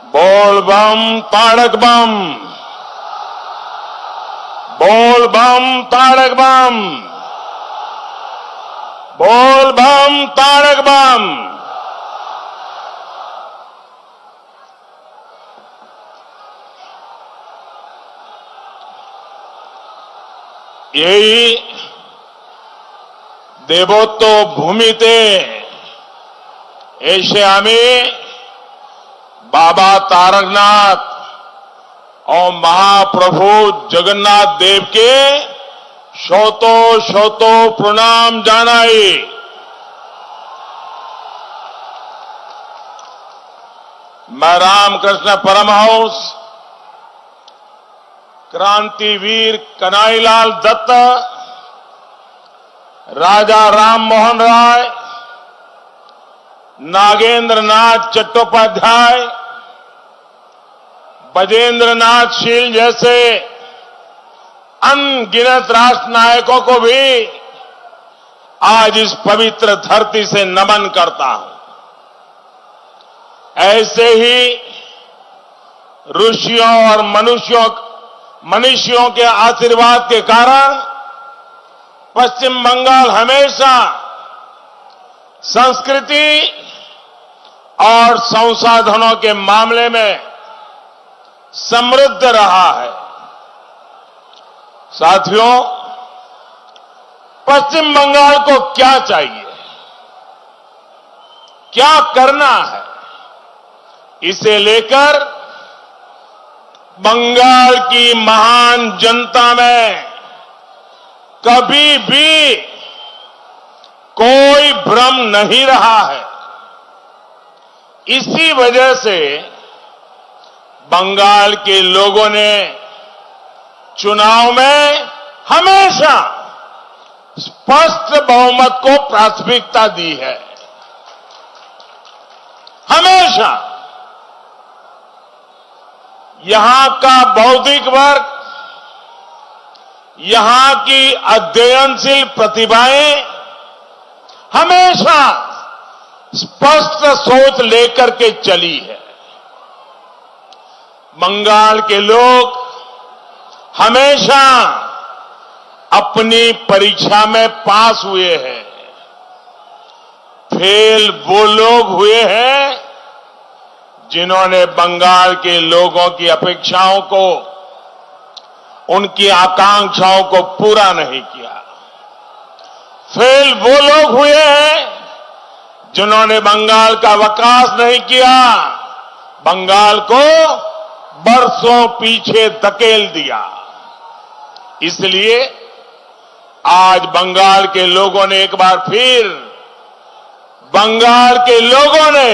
बोल बम ताड़क बम, बोल बम ताड़क बम, बोल बम ताड़क बम। यही देवोत्तो भूमिते ऐसे हमें बाबा तारकनाथ और महाप्रभु जगन्नाथ देव के शोतो शोतो प्रणाम जानाई। मैं रामकृष्ण परमहंस क्रांतिवीर कन्हैयालाल दत्त, राजा राम मोहन राय, नागेंद्र नाथ चट्टोपाध्याय, बजेंद्र नाथ शील जैसे अनगिनत राष्ट्र नायकों को भी आज इस पवित्र धरती से नमन करता हूं। ऐसे ही ऋषियों और मनुष्यों के आशीर्वाद के कारण पश्चिम बंगाल हमेशा संस्कृति और संसाधनों के मामले में समृद्ध रहा है। साथियों, पश्चिम बंगाल को क्या चाहिए, क्या करना है, इसे लेकर बंगाल की महान जनता में कभी भी कोई भ्रम नहीं रहा है। इसी वजह से बंगाल के लोगों ने चुनाव में हमेशा स्पष्ट बहुमत को प्राथमिकता दी है। हमेशा यहां का बौद्धिक वर्ग, यहां की अध्ययनशील प्रतिभाएं हमेशा स्पष्ट सोच लेकर के चली है। बंगाल के लोग हमेशा अपनी परीक्षा में पास हुए हैं। फेल वो लोग हुए हैं जिन्होंने बंगाल के लोगों की अपेक्षाओं को, उनकी आकांक्षाओं को पूरा नहीं किया। फेल वो लोग हुए हैं जिन्होंने बंगाल का विकास नहीं किया, बंगाल को बरसों पीछे धकेल दिया। इसलिए आज बंगाल के लोगों ने एक बार फिर, बंगाल के लोगों ने,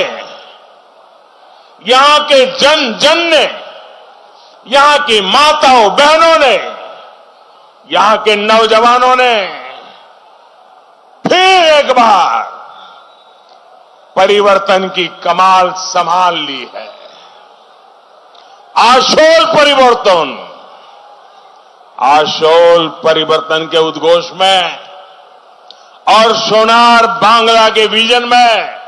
यहां के जन जन ने, यहां की माताओं बहनों ने, यहां के नौजवानों ने फिर एक बार परिवर्तन की कमाल संभाल ली है। आशोल परिवर्तन, आशोल परिवर्तन के उद्घोष में और सोनार बांग्ला के विजन में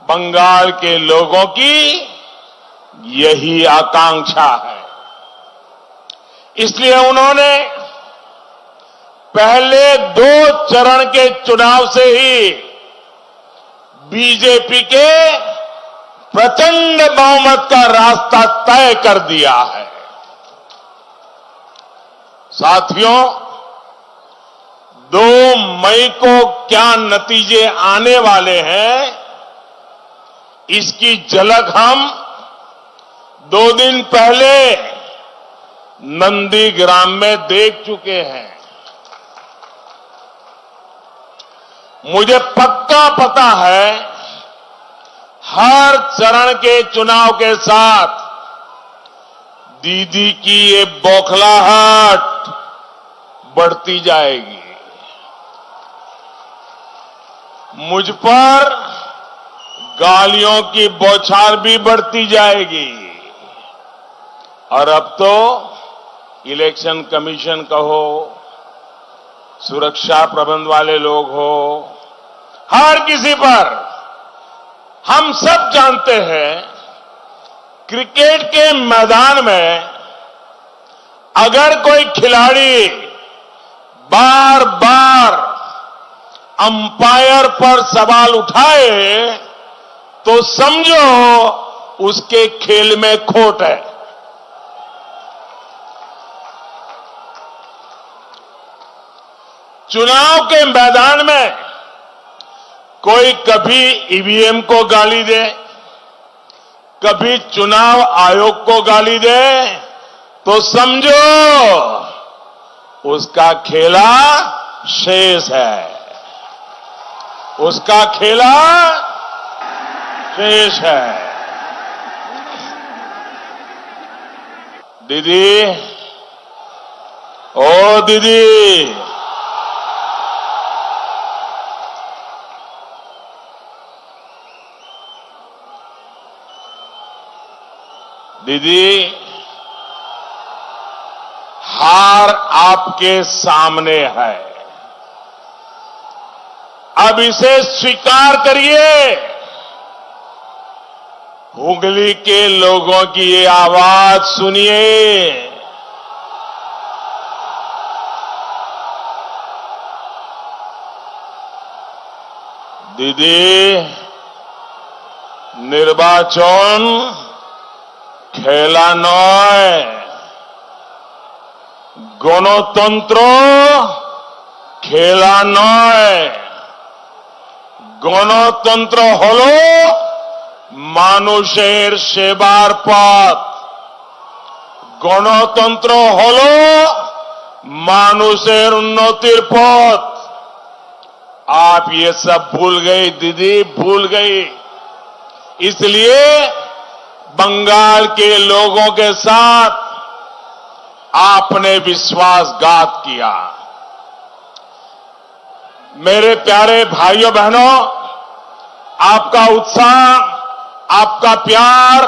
बंगाल के लोगों की यही आकांक्षा है। इसलिए उन्होंने पहले 2 चरण के चुनाव से ही बीजेपी के प्रचंड बहुमत का रास्ता तय कर दिया है। साथियों, 2 मई को क्या नतीजे आने वाले हैं, इसकी झलक हम 2 दिन पहले नंदीग्राम में देख चुके हैं। मुझे पक्का पता है हर चरण के चुनाव के साथ दीदी की ये बौखलाहट बढ़ती जाएगी। मुझ पर गालियों की बौछार भी बढ़ती जाएगी। और अब तो इलेक्शन कमीशन कहो, सुरक्षा प्रबंध वाले लोग हो, हर किसी पर हम सब जानते हैं क्रिकेट के मैदान में अगर कोई खिलाड़ी बार बार अंपायर पर सवाल उठाए तो समझो उसके खेल में खोट है। चुनाव के मैदान में कोई कभी ईवीएम को गाली दे, कभी चुनाव आयोग को गाली दे तो समझो उसका खेला शेष है, उसका खेला शेष है। दीदी, ओ दीदी, दीदी, हार आपके सामने है, अब इसे स्वीकार करिए। हुगली के लोगों की ये आवाज सुनिए। दीदी, निर्वाचन खेला नय, গণতন্ত্র খেলা নয়। গণতন্ত্র হলো মানুষের সেবার পথ, গণতন্ত্র হলো মানুষের উন্নতির পথ। आप ये सब भूल गई दीदी, भूल गई। इसलिए बंगाल के लोगों के साथ आपने विश्वासघात किया। मेरे प्यारे भाइयों बहनों, आपका उत्साह, आपका प्यार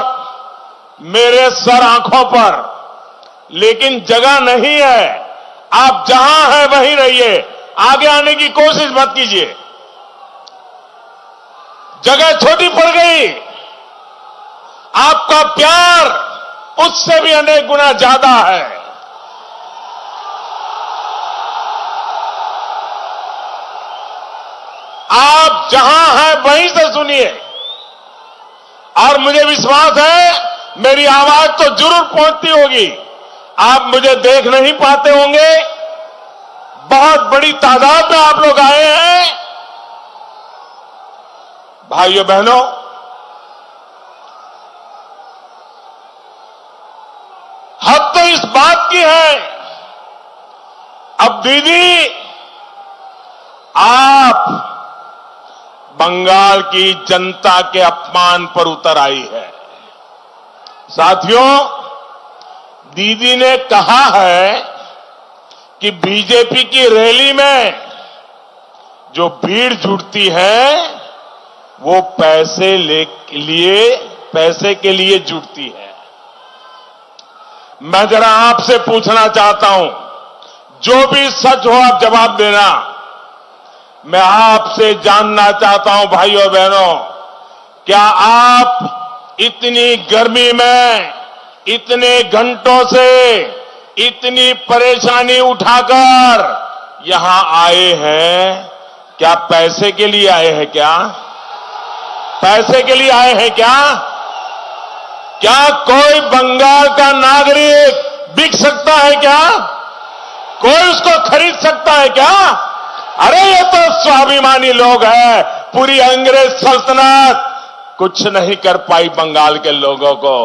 मेरे सर आंखों पर, लेकिन जगह नहीं है। आप जहां हैं वहीं रहिए, आगे आने की कोशिश मत कीजिए। जगह छोटी पड़ गई, आपका प्यार उससे भी अनेक गुना ज्यादा है। आप जहां हैं वहीं से सुनिए, और मुझे विश्वास है मेरी आवाज तो जरूर पहुंचती होगी। आप मुझे देख नहीं पाते होंगे, बहुत बड़ी तादाद में आप लोग आए हैं। भाइयों बहनों, हद तो इस बात की है, अब दीदी आप बंगाल की जनता के अपमान पर उतर आई है। साथियों, दीदी ने कहा है कि बीजेपी की रैली में जो भीड़ जुटती है वो पैसे के लिए जुटती है। मैं जरा आपसे पूछना चाहता हूं, जो भी सच हो आप जवाब देना। मैं आपसे जानना चाहता हूं भाइयों बहनों, क्या आप इतनी गर्मी में इतने घंटों से इतनी परेशानी उठाकर यहां आए हैं, क्या पैसे के लिए आए हैं? क्या पैसे के लिए आए हैं? क्या कोई बंगाल का नागरिक बिक सकता है? क्या कोई उसको खरीद सकता है? क्या अरे ये तो स्वाभिमानी लोग हैं। पूरी अंग्रेज सल्तनत कुछ नहीं कर पाई बंगाल के लोगों को।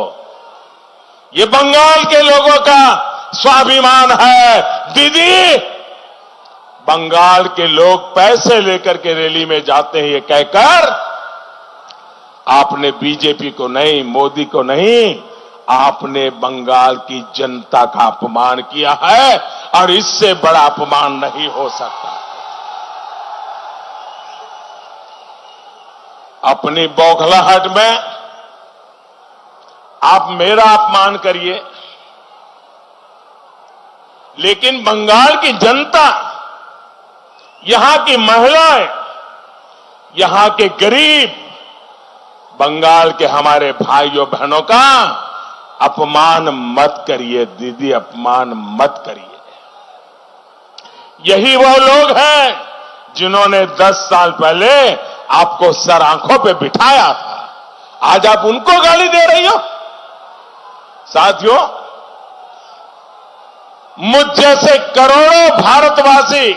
ये बंगाल के लोगों का स्वाभिमान है। दीदी, बंगाल के लोग पैसे लेकर के रैली में जाते हैं ये कहकर आपने बीजेपी को नहीं, मोदी को नहीं, आपने बंगाल की जनता का अपमान किया है, और इससे बड़ा अपमान नहीं हो सकता। अपनी बौखलाहट में आप मेरा अपमान करिए, लेकिन बंगाल की जनता, यहां की महिलाएं, यहां के गरीब, बंगाल के हमारे भाइयों बहनों का अपमान मत करिए दीदी, अपमान मत करिए। यही वो लोग हैं जिन्होंने 10 साल पहले आपको सर आंखों पे बिठाया था, आज आप उनको गाली दे रही हो। साथियों, मुझ जैसे करोड़ों भारतवासी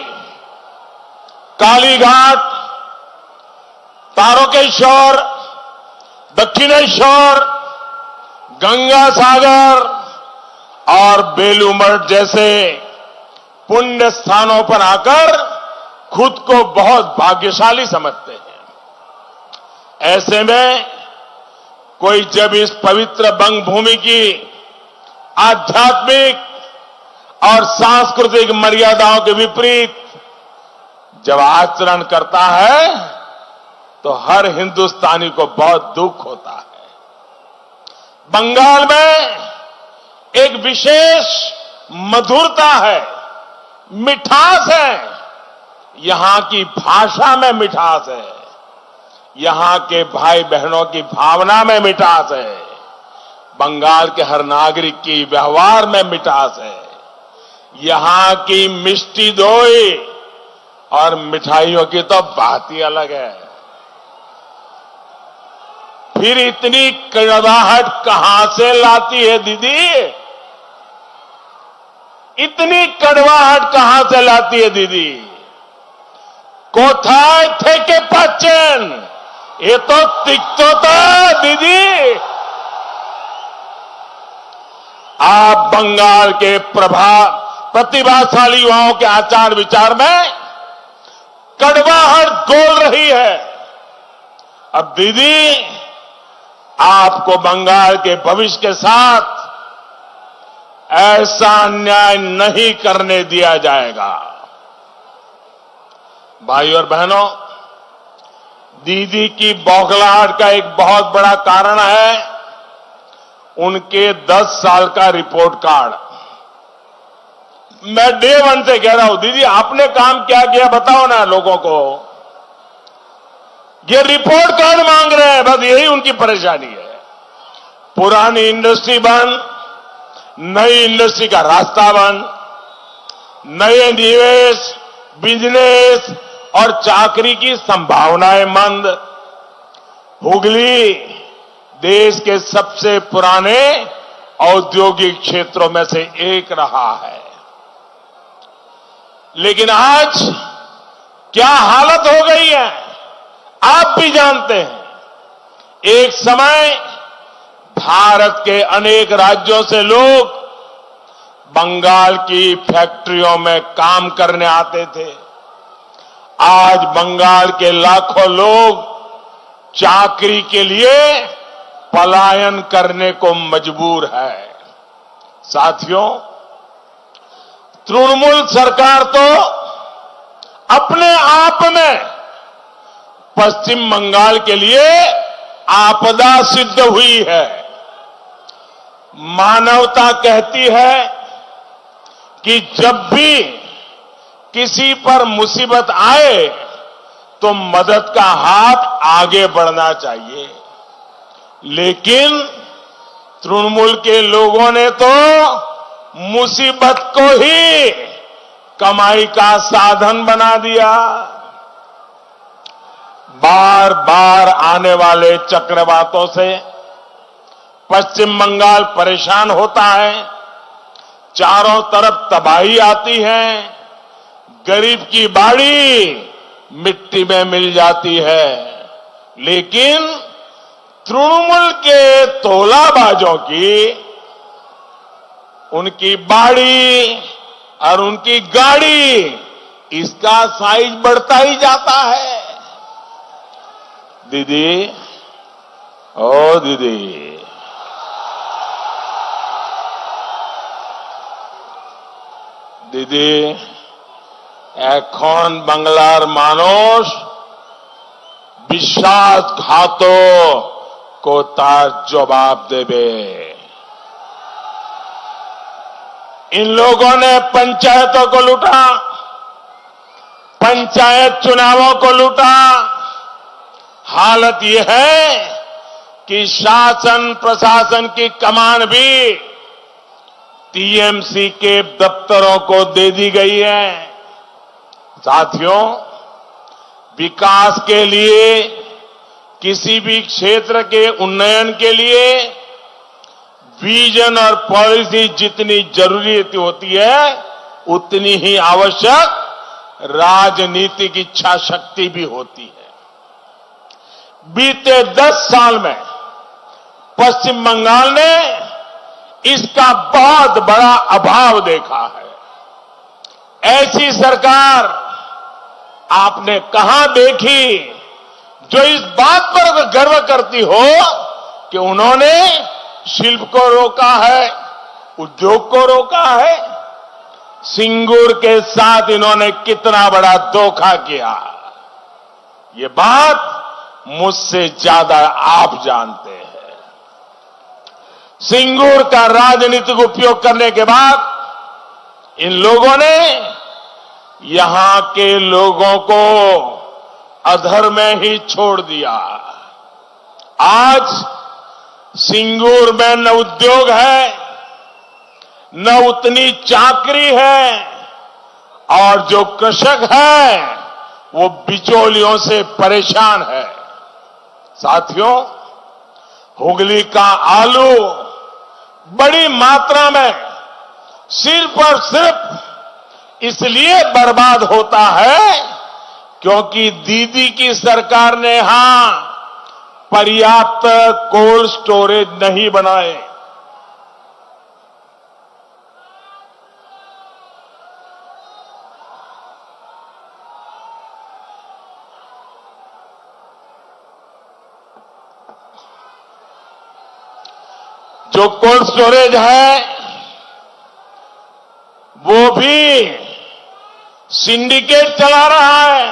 कालीघाट, तारकेश्वर, दक्षिणेश्वर, गंगा सागर और बेलूमठ जैसे पुण्य स्थानों पर आकर खुद को बहुत भाग्यशाली समझते हैं। ऐसे में कोई जब इस पवित्र बंग भूमि की आध्यात्मिक और सांस्कृतिक मर्यादाओं के विपरीत जब आचरण करता है तो हर हिंदुस्तानी को बहुत दुख होता है। बंगाल में एक विशेष मधुरता है, मिठास है, यहां की भाषा में मिठास है, यहां के भाई बहनों की भावना में मिठास है, बंगाल के हर नागरिक की व्यवहार में मिठास है, यहां की मिष्टी दोई और मिठाइयों की तो बात ही अलग है। फिर इतनी कड़वाहट कहां से लाती है दीदी? इतनी कड़वाहट कहां से लाती है दीदी? कोथाय थे के पाचन, ये तो तिक्तो था दीदी। आप बंगाल के प्रतिभाशाली युवाओं के आचार विचार में कड़वाहट घोल रही है। अब दीदी, आपको बंगाल के भविष्य के साथ ऐसा अन्याय नहीं करने दिया जाएगा। भाई और बहनों, दीदी की बौखलाहट का एक बहुत बड़ा कारण है उनके 10 साल का रिपोर्ट कार्ड। मैं डे 1 से कह रहा हूं, दीदी आपने काम क्या किया बताओ ना लोगों को। ये रिपोर्ट कार्ड मांग रहे हैं, बस यही उनकी परेशानी है। पुरानी इंडस्ट्री बंद, नई इंडस्ट्री का रास्ता बंद, नए निवेश, बिजनेस और चाकरी की संभावनाएं मंद। हुगली देश के सबसे पुराने औद्योगिक क्षेत्रों में से एक रहा है, लेकिन आज क्या हालत हो गई है आप भी जानते हैं। एक समय भारत के अनेक राज्यों से लोग बंगाल की फैक्ट्रियों में काम करने आते थे। आज बंगाल के लाखों लोग चाकरी के लिए पलायन करने को मजबूर है। साथियों, तृणमूल सरकार तो अपने आप में पश्चिम बंगाल के लिए आपदा सिद्ध हुई है। मानवता कहती है कि जब भी किसी पर मुसीबत आए तो मदद का हाथ आगे बढ़ना चाहिए, लेकिन तृणमूल के लोगों ने तो मुसीबत को ही कमाई का साधन बना दिया। बार बार आने वाले चक्रवातों से पश्चिम बंगाल परेशान होता है, चारों तरफ तबाही आती है, गरीब की बाड़ी मिट्टी में मिल जाती है, लेकिन तृणमूल के तोलाबाजों की उनकी बाड़ी और उनकी गाड़ी, इसका साइज बढ़ता ही जाता है। दीदी, ओ दीदी, दीदी এখন বাংলার মানুষ বিশ্বাসঘাতকও তার जवाब देवे। इन लोगों ने पंचायतों को लूटा, पंचायत चुनावों को लूटा। हालत यह है कि शासन प्रशासन की कमान भी टीएमसी के दफ्तरों को दे दी गई है। साथियों, विकास के लिए, किसी भी क्षेत्र के उन्नयन के लिए विजन और पॉलिसी जितनी जरूरी होती है, उतनी ही आवश्यक राजनीतिक इच्छा शक्ति भी होती है। बीते 10 साल में पश्चिम बंगाल ने इसका बहुत बड़ा अभाव देखा है। ऐसी सरकार आपने कहां देखी जो इस बात पर गर्व करती हो कि उन्होंने शिल्प को रोका है, उद्योग को रोका है। सिंगूर के साथ इन्होंने कितना बड़ा धोखा किया, ये बात मुझसे ज्यादा आप जानते हैं। सिंगूर का राजनीतिक उपयोग करने के बाद इन लोगों ने यहां के लोगों को अधर में ही छोड़ दिया। आज सिंगूर में न उद्योग है, न उतनी चाकरी है, और जो कृषक है वो बिचौलियों से परेशान है। साथियों, हुगली का आलू बड़ी मात्रा में सिर्फ और सिर्फ इसलिए बर्बाद होता है क्योंकि दीदी की सरकार ने यहां पर्याप्त कोल्ड स्टोरेज नहीं बनाए। जो कोल्ड स्टोरेज है वो भी सिंडिकेट चला रहा है।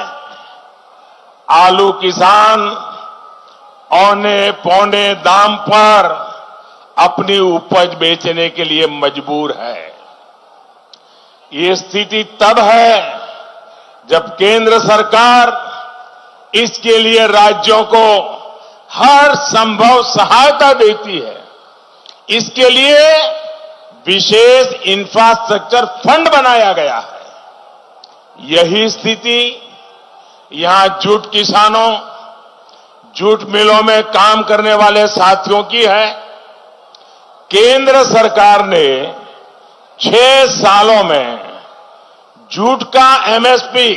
आलू किसान औने पौने दाम पर अपनी उपज बेचने के लिए मजबूर है। ये स्थिति तब है जब केंद्र सरकार इसके लिए राज्यों को हर संभव सहायता देती है। इसके लिए विशेष इंफ्रास्ट्रक्चर फंड बनाया गया है। यही स्थिति यहां जूट किसानों, जूट मिलों में काम करने वाले साथियों की है। केंद्र सरकार ने 6 सालों में जूट का एमएसपी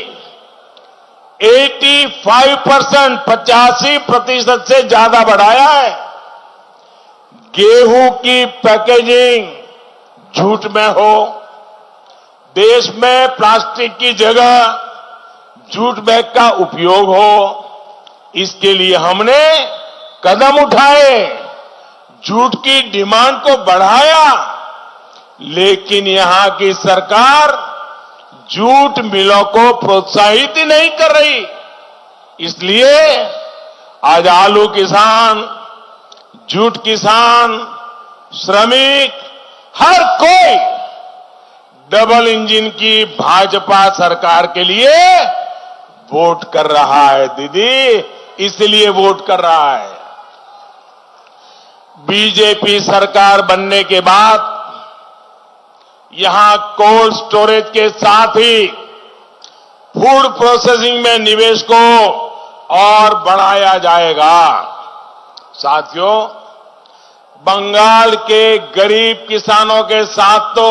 85%, 85% से ज्यादा बढ़ाया है। गेहूं की पैकेजिंग जूट में हो, देश में प्लास्टिक की जगह जूट बैग का उपयोग हो, इसके लिए हमने कदम उठाए, जूट की डिमांड को बढ़ाया। लेकिन यहां की सरकार जूट मिलों को प्रोत्साहित ही नहीं कर रही। इसलिए आज आलू किसान, जूट किसान, श्रमिक, हर कोई डबल इंजन की भाजपा सरकार के लिए वोट कर रहा है। दीदी, इसलिए वोट कर रहा है। बीजेपी सरकार बनने के बाद यहां कोल्ड स्टोरेज के साथ ही फूड प्रोसेसिंग में निवेश को और बढ़ाया जाएगा। साथियों, बंगाल के गरीब किसानों के साथ तो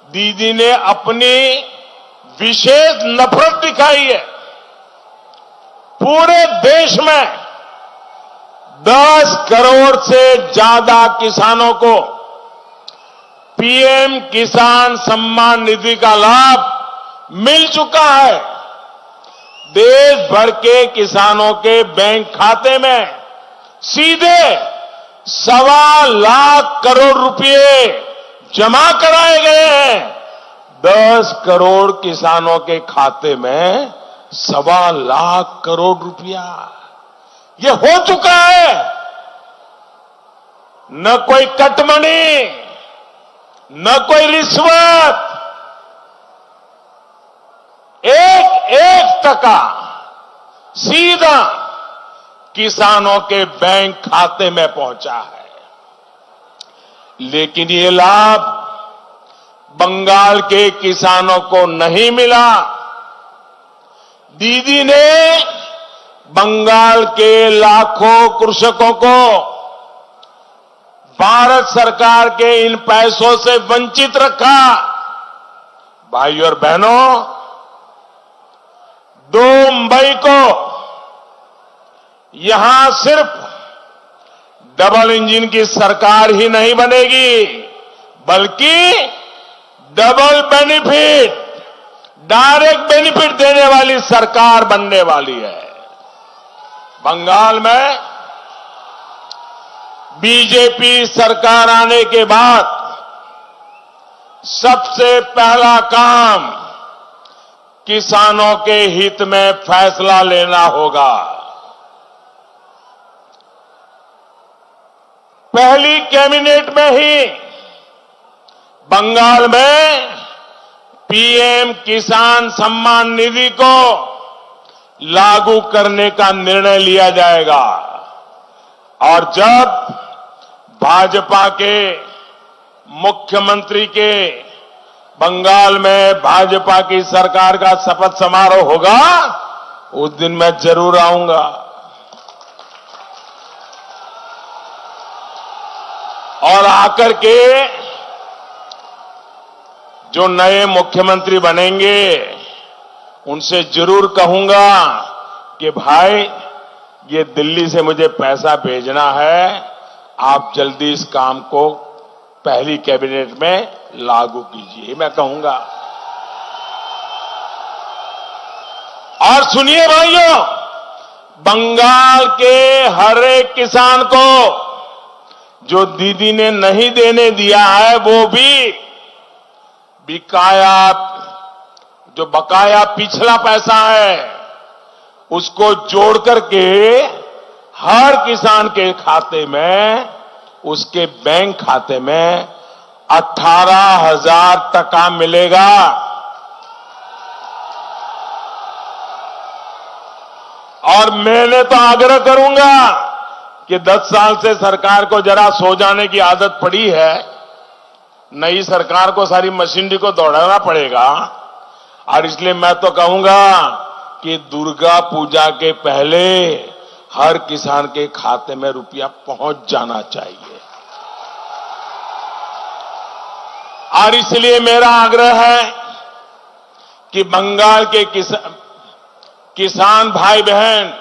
दीदी ने अपनी विशेष नफरत दिखाई है। पूरे देश में 10 करोड़ से ज्यादा किसानों को पीएम किसान सम्मान निधि का लाभ मिल चुका है। देश भर के किसानों के बैंक खाते में सीधे 1.25 लाख करोड़ रुपए जमा कराए गए हैं। 10 करोड़ किसानों के खाते में 1.25 लाख करोड़ रुपया ये हो चुका है। न कोई कटमनी, न कोई रिश्वत, एक टका सीधा किसानों के बैंक खाते में पहुंचा है। लेकिन ये लाभ बंगाल के किसानों को नहीं मिला। दीदी ने बंगाल के लाखों कृषकों को भारत सरकार के इन पैसों से वंचित रखा। भाइयों और बहनों, 2 मई को यहां सिर्फ डबल इंजन की सरकार ही नहीं बनेगी, बल्कि डबल बेनिफिट, डायरेक्ट बेनिफिट देने वाली सरकार बनने वाली है। बंगाल में बीजेपी सरकार आने के बाद सबसे पहला काम किसानों के हित में फैसला लेना होगा। पहली कैबिनेट में ही बंगाल में पीएम किसान सम्मान निधि को लागू करने का निर्णय लिया जाएगा। और जब भाजपा के मुख्यमंत्री के बंगाल में भाजपा की सरकार का शपथ समारोह होगा, उस दिन मैं जरूर आऊंगा। और आकर के जो नए मुख्यमंत्री बनेंगे उनसे जरूर कहूंगा कि भाई, ये दिल्ली से मुझे पैसा भेजना है, आप जल्दी इस काम को पहली कैबिनेट में लागू कीजिए, मैं कहूंगा। और सुनिए भाइयों, बंगाल के हर एक किसान को जो दीदी ने नहीं देने दिया है, वो भी जो बकाया पिछला पैसा है, उसको जोड़ करके हर किसान के खाते में, उसके बैंक खाते में 18,000 टका मिलेगा। और मैंने तो आग्रह करूंगा कि 10 साल से सरकार को जरा सो जाने की आदत पड़ी है। नई सरकार को सारी मशीनरी को दौड़ाना पड़ेगा। और इसलिए मैं तो कहूंगा कि दुर्गा पूजा के पहले हर किसान के खाते में रुपया पहुंच जाना चाहिए। और इसलिए मेरा आग्रह है कि बंगाल के किसान भाई बहन,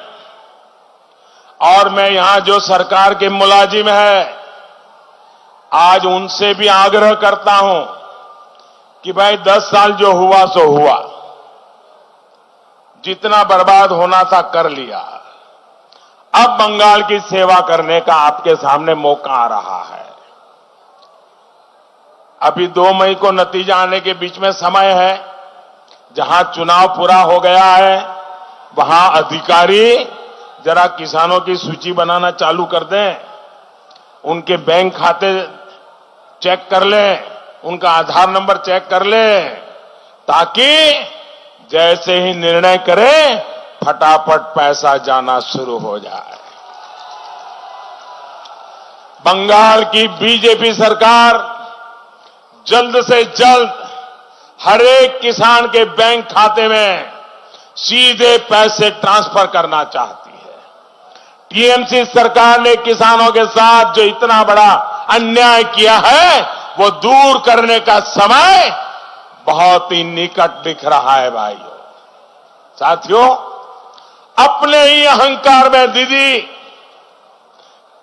और मैं यहां जो सरकार के मुलाजिम है, आज उनसे भी आग्रह करता हूं कि भाई 10 साल जो हुआ सो हुआ, जितना बर्बाद होना था कर लिया। अब बंगाल की सेवा करने का आपके सामने मौका आ रहा है। अभी 2 मई को नतीजा आने के बीच में समय है। जहां चुनाव पूरा हो गया है, वहां अधिकारी जरा किसानों की सूची बनाना चालू कर दें, उनके बैंक खाते चेक कर लें, उनका आधार नंबर चेक कर लें, ताकि जैसे ही निर्णय करें फटाफट पैसा जाना शुरू हो जाए। बंगाल की बीजेपी सरकार जल्द से जल्द हर एक किसान के बैंक खाते में सीधे पैसे ट्रांसफर करना चाहती है। टीएमसी सरकार ने किसानों के साथ जो इतना बड़ा अन्याय किया है, वो दूर करने का समय बहुत ही निकट दिख रहा है। भाइयों, साथियों, अपने ही अहंकार में दीदी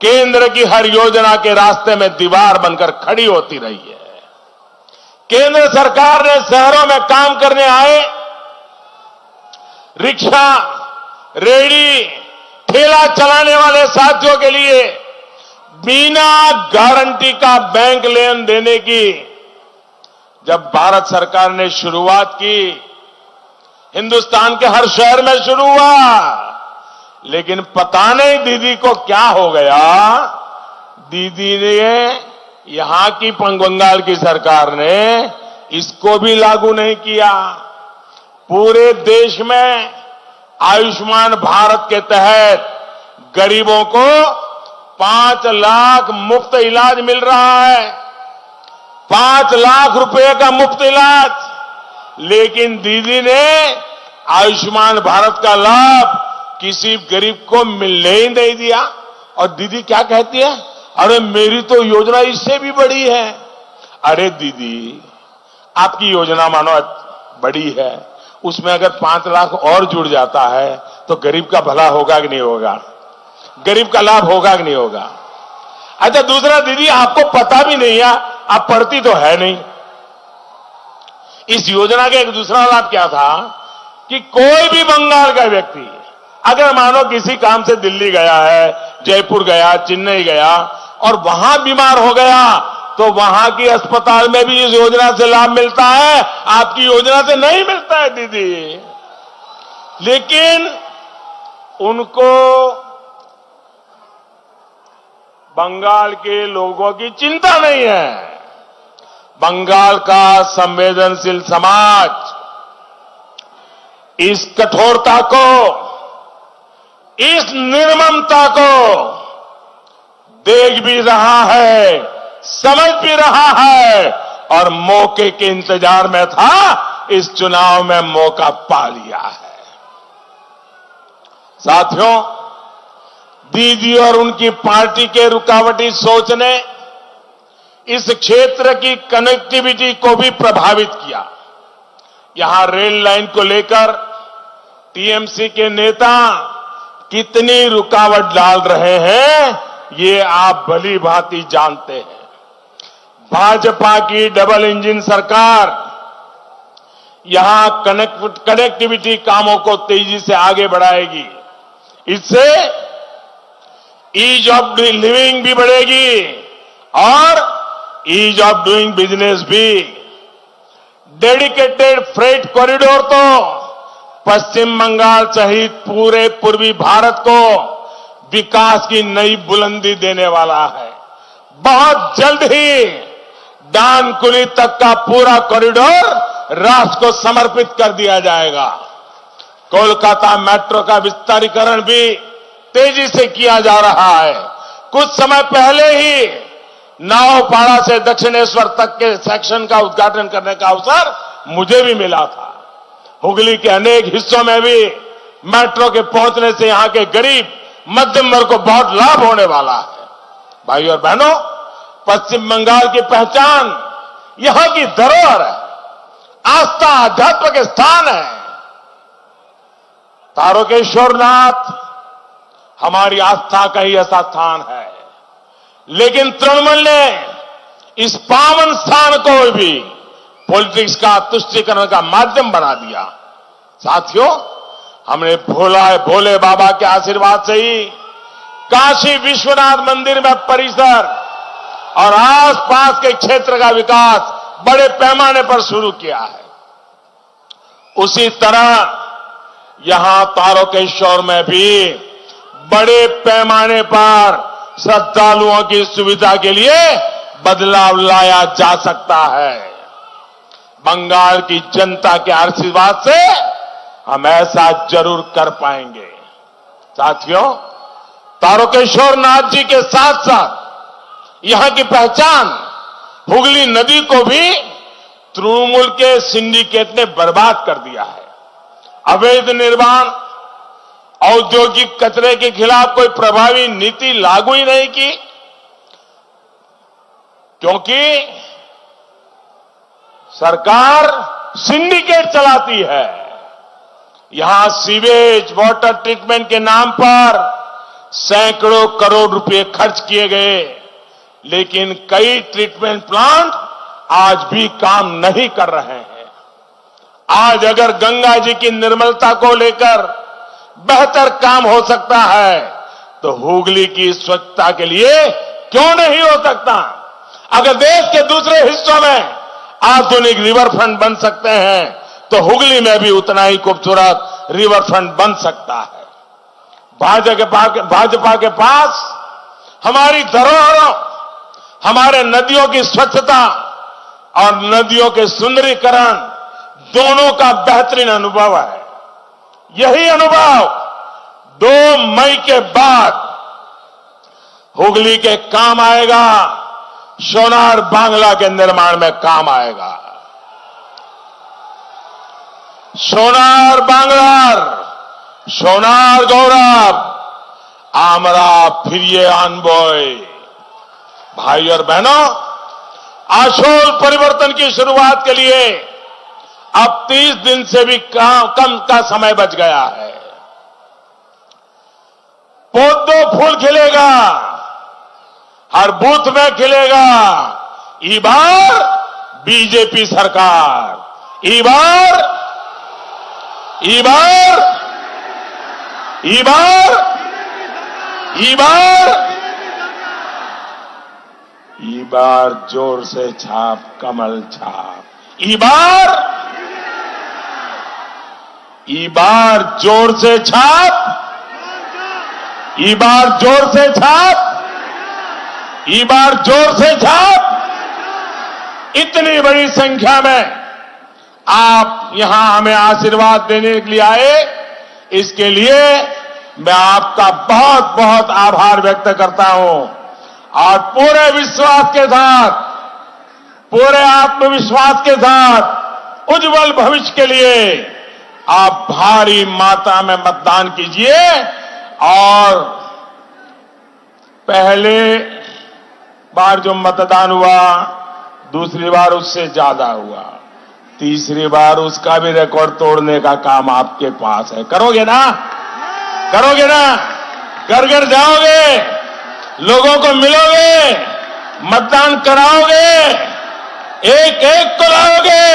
केंद्र की हर योजना के रास्ते में दीवार बनकर खड़ी होती रही है। केंद्र सरकार ने शहरों में काम करने आए रिक्शा, रेडी, ठेला चलाने वाले साथियों के लिए बिना गारंटी का बैंक लोन देने की जब भारत सरकार ने शुरुआत की, हिंदुस्तान के हर शहर में शुरू हुआ। लेकिन पता नहीं दीदी को क्या हो गया, दीदी ने, यहां की बंगाल की सरकार ने इसको भी लागू नहीं किया। पूरे देश में आयुष्मान भारत के तहत गरीबों को 5 लाख मुफ्त इलाज मिल रहा है, 5 लाख रुपए का मुफ्त इलाज। लेकिन दीदी ने आयुष्मान भारत का लाभ किसी गरीब को मिलने ही नहीं दिया। और दीदी क्या कहती है, अरे मेरी तो योजना इससे भी बड़ी है। अरे दीदी, आपकी योजना मानो बड़ी है, उसमें अगर 5 लाख और जुड़ जाता है तो गरीब का भला होगा कि नहीं होगा, गरीब का लाभ होगा कि नहीं होगा। अच्छा दूसरा, दीदी आपको पता भी नहीं है, आप पढ़ती तो है नहीं। इस योजना का एक दूसरा लाभ क्या था कि कोई भी बंगाल का व्यक्ति अगर मानो किसी काम से दिल्ली गया है, जयपुर गया, चेन्नई गया और वहां बीमार हो गया तो वहां की अस्पताल में भी इस योजना से लाभ मिलता है, आपकी योजना से नहीं मिलता है दीदी। लेकिन उनको बंगाल के लोगों की चिंता नहीं है। बंगाल का संवेदनशील समाज इस कठोरता को, इस निर्ममता को देख भी रहा है, समझ भी रहा है और मौके के इंतजार में था, इस चुनाव में मौका पा लिया है। साथियों, दीदी और उनकी पार्टी के रुकावटी सोच ने इस क्षेत्र की कनेक्टिविटी को भी प्रभावित किया। यहां रेल लाइन को लेकर टीएमसी के नेता कितनी रुकावट डाल रहे हैं, ये आप भली भांति जानते हैं। भाजपा की डबल इंजन सरकार यहां कनेक्टिविटी कामों को तेजी से आगे बढ़ाएगी। इससे ईज ऑफ लिविंग भी बढ़ेगी और ईज ऑफ डूइंग बिजनेस भी। डेडिकेटेड फ्रेट कॉरिडोर तो पश्चिम बंगाल सहित पूरे पूर्वी भारत को विकास की नई बुलंदी देने वाला है। बहुत जल्द ही डानकुनी तक का पूरा कॉरिडोर राष्ट्र को समर्पित कर दिया जाएगा। कोलकाता मेट्रो का विस्तारीकरण भी तेजी से किया जा रहा है। कुछ समय पहले ही नावपाड़ा से दक्षिणेश्वर तक के सेक्शन का उद्घाटन करने का अवसर मुझे भी मिला था। हुगली के अनेक हिस्सों में भी मेट्रो के पहुंचने से यहां के गरीब मध्यम वर्ग को बहुत लाभ होने वाला है। भाइयों और बहनों, पश्चिम बंगाल की पहचान यहां की धरोहर है, आस्था अध्यात्म के स्थान है। तारकेश्वरनाथ हमारी आस्था का ही ऐसा स्थान है, लेकिन तृणमूल ने इस पावन स्थान को भी पॉलिटिक्स का तुष्टीकरण का माध्यम बना दिया। साथियों, हमने भोले बाबा के आशीर्वाद से ही काशी विश्वनाथ मंदिर में परिसर और आसपास के क्षेत्र का विकास बड़े पैमाने पर शुरू किया है। उसी तरह यहां तारकेश्वर में भी बड़े पैमाने पर श्रद्धालुओं की सुविधा के लिए बदलाव लाया जा सकता है। बंगाल की जनता के आशीर्वाद से हम ऐसा जरूर कर पाएंगे। साथियों, तारकेश्वर नाथ जी के साथ साथ यहां की पहचान हुगली नदी को भी तृणमूल के सिंडिकेट ने बर्बाद कर दिया है। अवैध निर्माण, औद्योगिक कचरे के खिलाफ कोई प्रभावी नीति लागू ही नहीं की, क्योंकि सरकार सिंडिकेट चलाती है। यहां सीवेज वाटर ट्रीटमेंट के नाम पर सैकड़ों करोड़ रुपए खर्च किए गए, लेकिन कई ट्रीटमेंट प्लांट आज भी काम नहीं कर रहे हैं। आज अगर गंगा जी की निर्मलता को लेकर बेहतर काम हो सकता है तो हुगली की स्वच्छता के लिए क्यों नहीं हो सकता? अगर देश के दूसरे हिस्सों में आधुनिक रिवर फ्रंट बन सकते हैं तो हुगली में भी उतना ही खूबसूरत रिवर फ्रंट बन सकता है। भाजपा के पास हमारी धरोहरों, हमारे नदियों की स्वच्छता और नदियों के सुंदरीकरण दोनों का बेहतरीन अनुभव है। यही अनुभव 2 मई के बाद हुगली के काम आएगा, सोनार बांग्ला के निर्माण में काम आएगा। सोनार बांग्लार, सोनार गौरव आमरा फिरिए आनबोय। भाई और बहनों, आशोल परिवर्तन की शुरुआत के लिए अब 30 दिन से भी कम का समय बच गया है। पौधों फूल खिलेगा, हर बूथ में खिलेगा। ई बार बीजेपी सरकार, ई बार जोर से छाप, कमल छाप। ई बार जोर से छाप, जोर से छाप। इतनी बड़ी संख्या में आप यहां हमें आशीर्वाद देने के लिए आए, इसके लिए मैं आपका बहुत बहुत आभार व्यक्त करता हूं। और पूरे विश्वास के साथ, पूरे आत्मविश्वास के साथ उज्जवल भविष्य के लिए आप भारी मात्रा में मतदान कीजिए। और पहले बार जो मतदान हुआ, दूसरी बार उससे ज्यादा हुआ, तीसरी बार उसका भी रिकॉर्ड तोड़ने का काम आपके पास है। करोगे ना? करोगे ना? घर घर जाओगे, लोगों को मिलोगे, मतदान कराओगे, एक एक को लाओगे।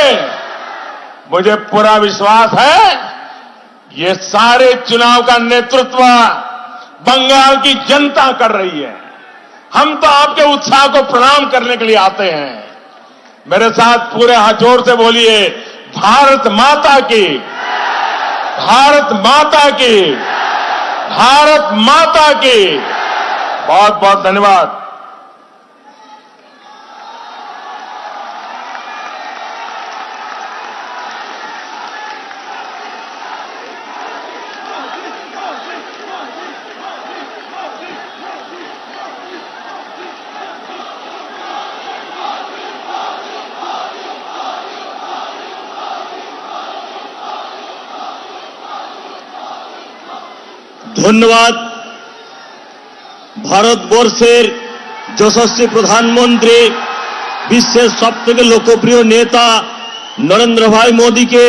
मुझे पूरा विश्वास है ये सारे चुनाव का नेतृत्व बंगाल की जनता कर रही है। हम तो आपके उत्साह को प्रणाम करने के लिए आते हैं। मेरे साथ पूरे हाथ जोर से बोलिए, भारत माता की, भारत माता की, भारत माता की। बहुत बहुत धन्यवाद। ধন্যবাদ। ভারতবর্ষের যশস্বী প্রধানমন্ত্রী, বিশ্বের সবথেকে লোকপ্রিয় নেতা নরেন্দ্র ভাই মোদীকে